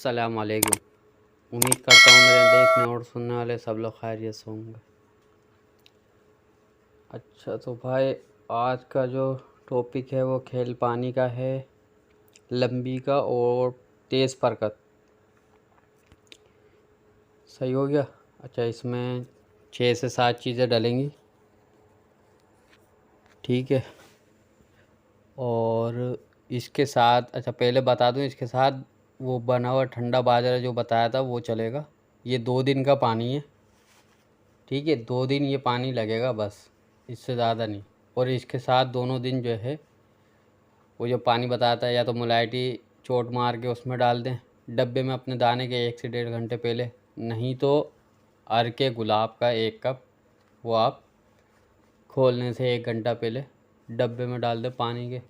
अस्सलाम वालेकुम। उम्मीद करता हूँ मेरे देखने और सुनने वाले सब लोग खैरियत से होंगे। अच्छा तो भाई, आज का जो टॉपिक है वो खेल पानी का है, लंबी का और तेज़ फरकत। सही हो गया। अच्छा, इसमें 6 से 7 चीज़ें डलेंगी, ठीक है। और इसके साथ, अच्छा पहले बता दूँ, इसके साथ वो बना हुआ ठंडा बाजरा जो बताया था वो चलेगा। ये 2 दिन का पानी है, ठीक है। 2 दिन ये पानी लगेगा बस, इससे ज़्यादा नहीं। और इसके साथ दोनों दिन जो है वो जो पानी बताया था, या तो मुलायटी चोट मार के उसमें डाल दें डब्बे में अपने दाने के 1 से 1.5 घंटे पहले, नहीं तो अर के गुलाब का 1 कप वो आप खोलने से 1 घंटा पहले डब्बे में डाल दें पानी के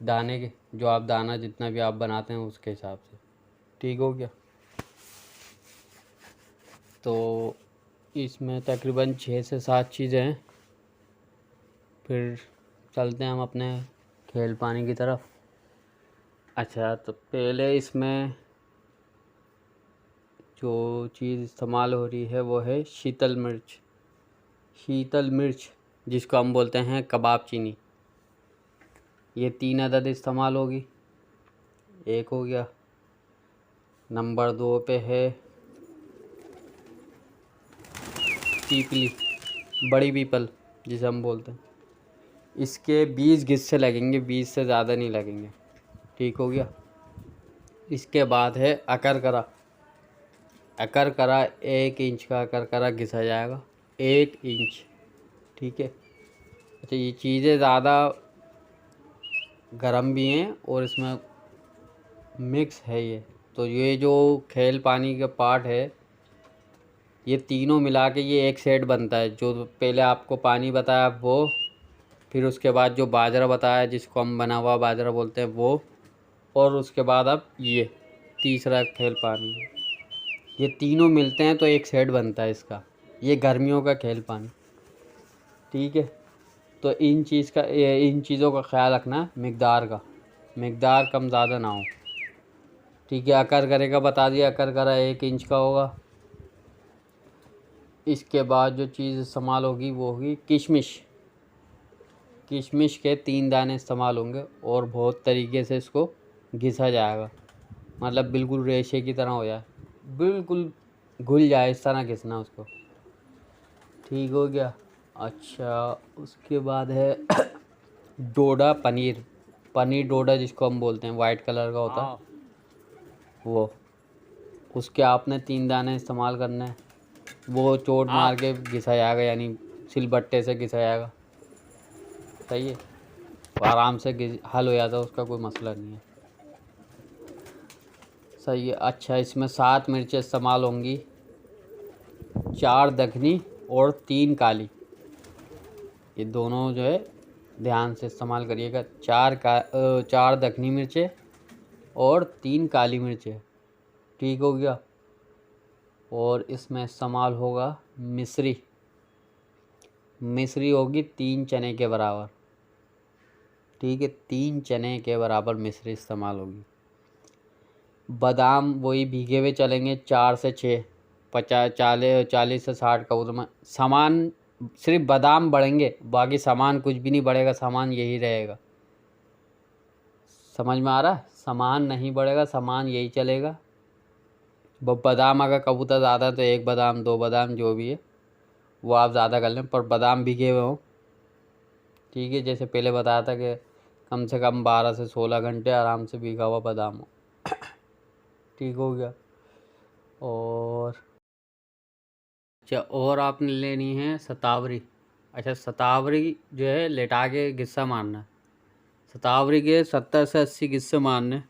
दाने के, जो आप दाना जितना भी आप बनाते हैं उसके हिसाब से, ठीक हो गया। तो इसमें तकरीबन 6 से 7 चीज़ें हैं। फिर चलते हैं हम अपने खेल पानी की तरफ। अच्छा, तो पहले इसमें जो चीज़ इस्तेमाल हो रही है वो है शीतल मिर्च। शीतल मिर्च जिसको हम बोलते हैं कबाब चीनी, ये 3 अदद इस्तेमाल होगी। एक हो गया। नंबर 2 पे है पीपली, बड़ी पीपल जिसे हम बोलते हैं। इसके 20 गिस्से लगेंगे, 20 से ज़्यादा नहीं लगेंगे, ठीक हो गया। इसके बाद है अकरकरा। अकरकरा 1 इंच का अकरकरा घिसा जाएगा, 1 इंच, ठीक है। अच्छा, ये चीज़ें ज़्यादा गरम भी हैं और इसमें मिक्स है ये। तो ये जो खेल पानी का पार्ट है, ये तीनों मिला के ये एक सेट बनता है। जो पहले आपको पानी बताया वो, फिर उसके बाद जो बाजरा बताया जिसको हम बना हुआ बाजरा बोलते हैं वो, और उसके बाद अब ये तीसरा खेल पानी, ये तीनों मिलते हैं तो एक सेट बनता है इसका। ये गर्मियों का खेल पानी, ठीक है। तो इन चीज़ों का ख्याल रखना, मकदार कम ज़्यादा ना हो, ठीक है। अकर करेगा बता दिया, अकर करा 1 इंच का होगा। इसके बाद जो चीज़ इस्तेमाल होगी वो होगी किशमिश। किशमिश के 3 दाने इस्तेमाल होंगे और बहुत तरीके से इसको घिसा जाएगा, मतलब बिल्कुल रेशे की तरह हो जाए, बिल्कुल घुल जाए, इस तरह घिसना उसको, ठीक हो गया। अच्छा, उसके बाद है डोडा पनीर। पनीर डोडा जिसको हम बोलते हैं, वाइट कलर का होता है वो, उसके आपने 3 दाने इस्तेमाल करने हैं। वो चोट मार के घिसा जाएगा, यानी सिलबट्टे से घिसा जाएगा, सही है। आराम से हल हो जाता है, उसका कोई मसला नहीं है, सही है। अच्छा, इसमें 7 मिर्चें इस्तेमाल होंगी, 4 दखनी और 3 काली। ये दोनों जो है ध्यान से इस्तेमाल करिएगा। 4 दखनी मिर्चें और 3 काली मिर्चें, ठीक हो गया। और इसमें इस्तेमाल होगा मिश्री। मिश्री होगी 3 चने के बराबर, ठीक है। 3 चने के बराबर मिश्री इस्तेमाल होगी। बादाम वही भीगे हुए चलेंगे, 4 से 6, 40 से 60 कबूतर में। सामान सिर्फ बादाम बढ़ेंगे, बाकी सामान कुछ भी नहीं बढ़ेगा, सामान यही रहेगा। समझ में आ रहा है? सामान नहीं बढ़ेगा, सामान यही चलेगा। बादाम अगर कबूतर ज़्यादा है तो 1 बादाम 2 बादाम जो भी है वो आप ज़्यादा कर लें, पर बादाम भीगे हुए हों, ठीक है। जैसे पहले बताया था कि कम से कम 12 से 16 घंटे आराम से भीगा हुआ बादाम हो, ठीक हो गया। और अच्छा, और आपने लेनी है शतावरी। अच्छा, शतावरी जो है लेटा के गिस्सा मारना है। शतावरी के 70 से 80 गिस्से मारने,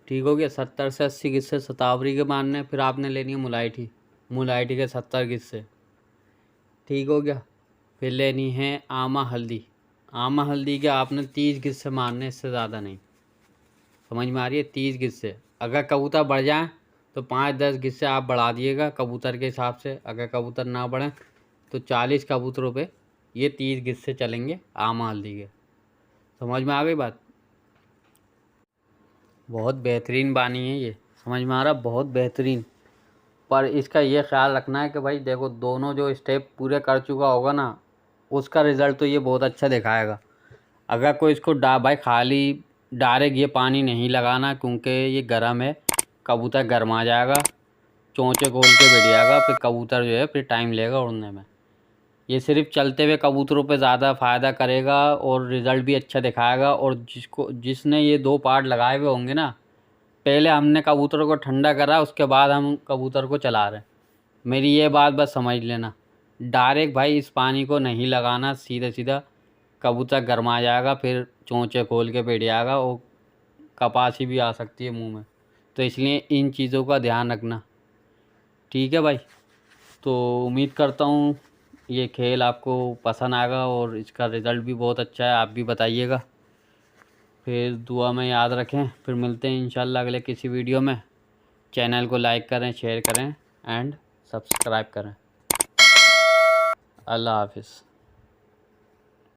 ठीक हो गया। 70 से 80 गिस्से शतावरी के मारने। फिर आपने लेनी है मुलायठी। मुलायठी के 70 गिस्से, ठीक हो गया। फिर लेनी है आमा हल्दी। आमा हल्दी के आपने 30 गिस्से मारने, इससे ज़्यादा नहीं। समझ में आ रही है? 30 गिस्से। अगर कबूतर बढ़ जाए तो 5-10 गिस्से आप बढ़ा दिएगा कबूतर के हिसाब से। अगर कबूतर ना बढ़े तो 40 कबूतरों पे ये 30 गिस्से चलेंगे आमा हल्दी के। समझ में आ गई बात? बहुत बेहतरीन बानी है ये, समझ में आ रहा, बहुत बेहतरीन। पर इसका ये ख्याल रखना है कि भाई देखो दोनों जो स्टेप पूरे कर चुका होगा ना, उसका रिज़ल्ट तो ये बहुत अच्छा दिखाएगा। अगर कोई इसको भाई खाली डायरेक्ट ये पानी नहीं लगाना, क्योंकि ये गर्म है, कबूतर गर्मा जाएगा, चोंचे खोल के बैठ जाएगा, फिर कबूतर जो है फिर टाइम लेगा उड़ने में। ये सिर्फ चलते हुए कबूतरों पे ज़्यादा फ़ायदा करेगा और रिज़ल्ट भी अच्छा दिखाएगा। और जिसने ये 2 पार्ट लगाए हुए होंगे ना, पहले हमने कबूतरों को ठंडा करा, उसके बाद हम कबूतर को चला रहे हैं। मेरी ये बात बस समझ लेना, डायरेक्ट भाई इस पानी को नहीं लगाना, सीधा सीधा कबूतर गर्मा जाएगा, फिर चोंचे खोल के बैठ जाएगा और कपासी भी आ सकती है मुंह में। तो इसलिए इन चीज़ों का ध्यान रखना, ठीक है भाई। तो उम्मीद करता हूँ ये खेल आपको पसंद आएगा और इसका रिज़ल्ट भी बहुत अच्छा है, आप भी बताइएगा। फिर दुआ में याद रखें, फिर मिलते हैं इंशाल्लाह अगले किसी वीडियो में। चैनल को लाइक करें, शेयर करें एंड सब्सक्राइब करें। अल्लाह हाफिज़।